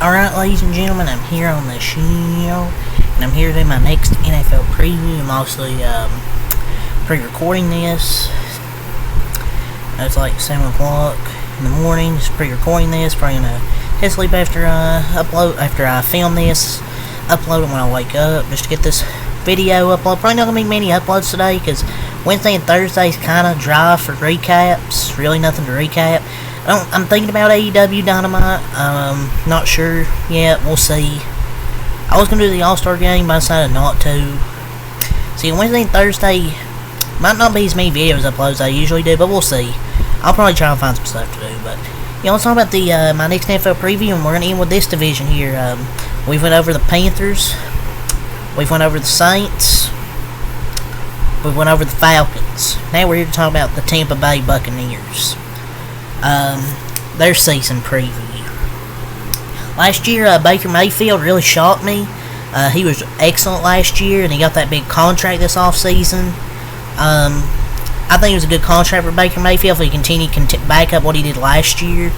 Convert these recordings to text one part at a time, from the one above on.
Alright, ladies and gentlemen, I'm here on the show, and I'm here to do my next NFL preview. I'm also pre-recording this. It's like 7 o'clock in the morning, just pre-recording this. Probably gonna head sleep after I film this, upload it when I wake up, just to get this video uploaded. Probably not gonna be many uploads today, because Wednesday and Thursday is kind of dry for recaps. Really nothing to recap. I'm thinking about AEW Dynamite. Not sure yet. We'll see. I was going to do the All-Star game, but I decided not to. See, Wednesday and Thursday might not be as many videos uploads as I usually do, but we'll see. I'll probably try and find some stuff to do. But, let's talk about my next NFL preview, and we're going to end with this division here. We went over the Panthers. We went over the Saints. We went over the Falcons. Now we're here to talk about the Tampa Bay Buccaneers. Their season preview. Last year, Baker Mayfield really shocked me. He was excellent last year, and he got that big contract this offseason. I think it was a good contract for Baker Mayfield if he continued back up what he did last year.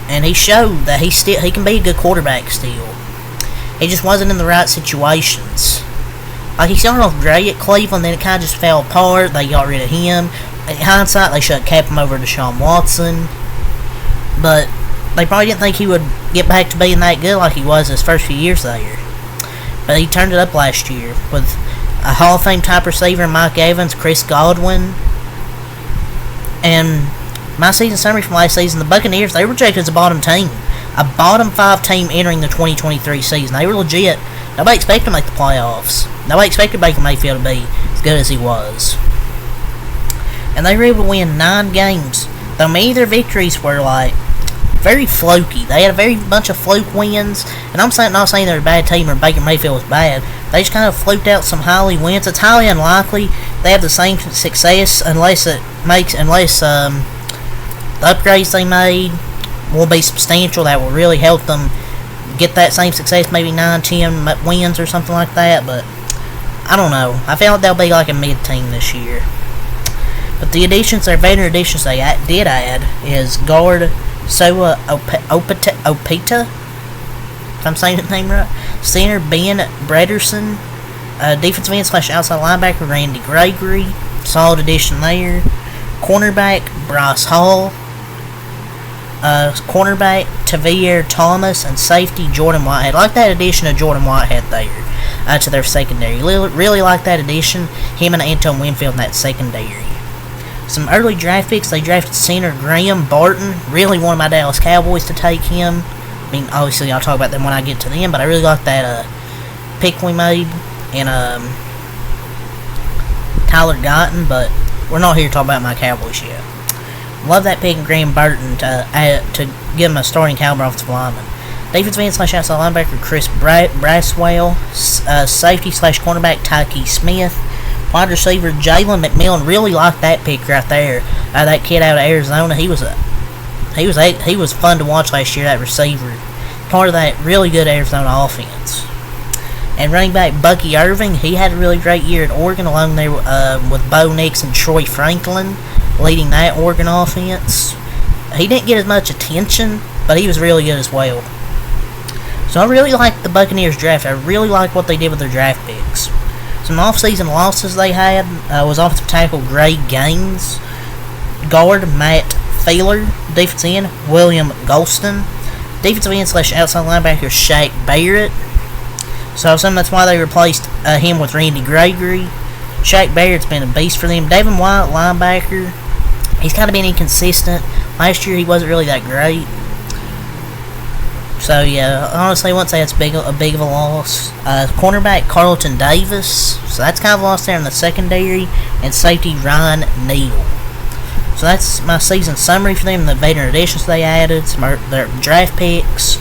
And he showed that he can be a good quarterback still. He just wasn't in the right situations. Like, he started off great at Cleveland, then it kind of just fell apart. They got rid of him. In hindsight, they should have kept him over to Deshaun Watson, but they probably didn't think he would get back to being that good like he was his first few years there. But he turned it up last year with a Hall of Fame type receiver, Mike Evans, Chris Godwin. And my season summary from last season, the Buccaneers, they were rejected as a bottom team. A bottom 5 team entering the 2023 season. They were legit. Nobody expected to make the playoffs. Nobody expected Baker Mayfield to be as good as he was. And they were able to win 9 games. Though many of their victories were very fluky. They had a bunch of fluke wins. And I'm not saying they're a bad team or Baker Mayfield was bad. They just kind of fluked out some highly wins. It's highly unlikely they have the same success unless the upgrades they made will be substantial. That will really help them get that same success, maybe 9-10 wins or something like that. But I don't know. I feel like they'll be like a mid-team this year. But the additions, their veteran additions they did add is guard Soa Opeta, if I'm saying his name right, center Ben Brederson, defensive end / outside linebacker Randy Gregory, solid addition there, cornerback Bryce Hall, cornerback Tavier Thomas, and safety Jordan Whitehead. I like that addition of Jordan Whitehead there to their secondary. Really like that addition, him and Anton Winfield in that secondary. Some early draft picks, they drafted center Graham Barton. Really wanted my Dallas Cowboys to take him. I mean, obviously I'll talk about them when I get to them, but I really like that pick we made in Tyler Guyton, but we're not here to talk about my Cowboys yet. Love that pick in Graham Burton to give him a starting caliber offensive lineman. Defensive end / outside linebacker Chris Braswell, safety / cornerback Tyke Smith, wide receiver Jalen McMillan. Really liked that pick right there. That kid out of Arizona, he was fun to watch last year. That receiver, part of that really good Arizona offense. And running back Bucky Irving, he had a really great year at Oregon, along there with Bo Nix and Troy Franklin leading that Oregon offense. He didn't get as much attention, but he was really good as well. So I really like the Buccaneers draft. I really like what they did with their draft picks. Some off-season losses they had was offensive tackle Greg Gaines, guard Matt Failer, defensive end William Golston, defensive end / outside linebacker Shaq Barrett. So that's why they replaced him with Randy Gregory. Shaq Barrett's been a beast for them. David White, linebacker, he's kind of been inconsistent. Last year he wasn't really that great. So yeah, honestly, I wouldn't say it's a big of a loss. Cornerback Carlton Davis, so that's kind of a loss there in the secondary, and safety Ryan Neal. So that's my season summary for them. The veteran additions they added, their draft picks,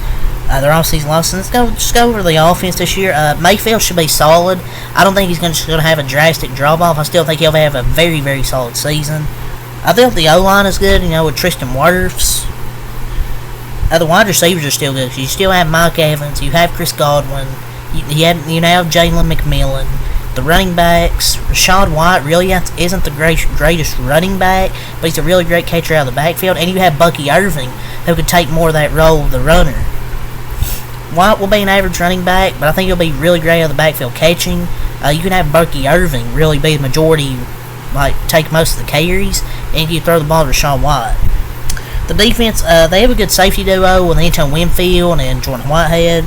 their off-season losses. Let's just go over the offense this year. Mayfield should be solid. I don't think he's going to have a drastic drop-off. I still think he'll have a very, very solid season. I think the O-line is good, with Tristan Wirfs. The wide receivers are still good. You still have Mike Evans. You have Chris Godwin. You have Jalen McMillan. The running backs, Rashad White really isn't the greatest running back, but he's a really great catcher out of the backfield. And you have Bucky Irving, who could take more of that role of the runner. White will be an average running back, but I think he'll be really great out of the backfield catching. You can have Bucky Irving really be the majority, like take most of the carries, and you throw the ball to Rashawn White. The defense, they have a good safety duo with Anton Winfield and Jordan Whitehead.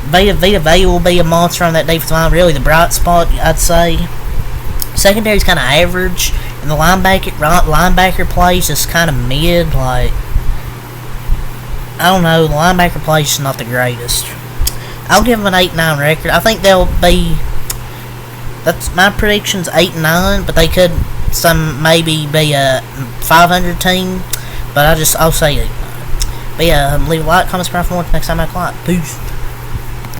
Vita Vea will be a monster on that defensive line, really the bright spot, I'd say. Secondary's kind of average, and the linebacker plays just kind of mid, like, I don't know, the linebacker play is just not the greatest. I'll give them an 8-9 record. I think they'll be, that's my prediction's 8-9, but they could maybe be a 500 team, but I'll say 8-9. But yeah, leave a like, comment, subscribe for more next time I clock. Peace.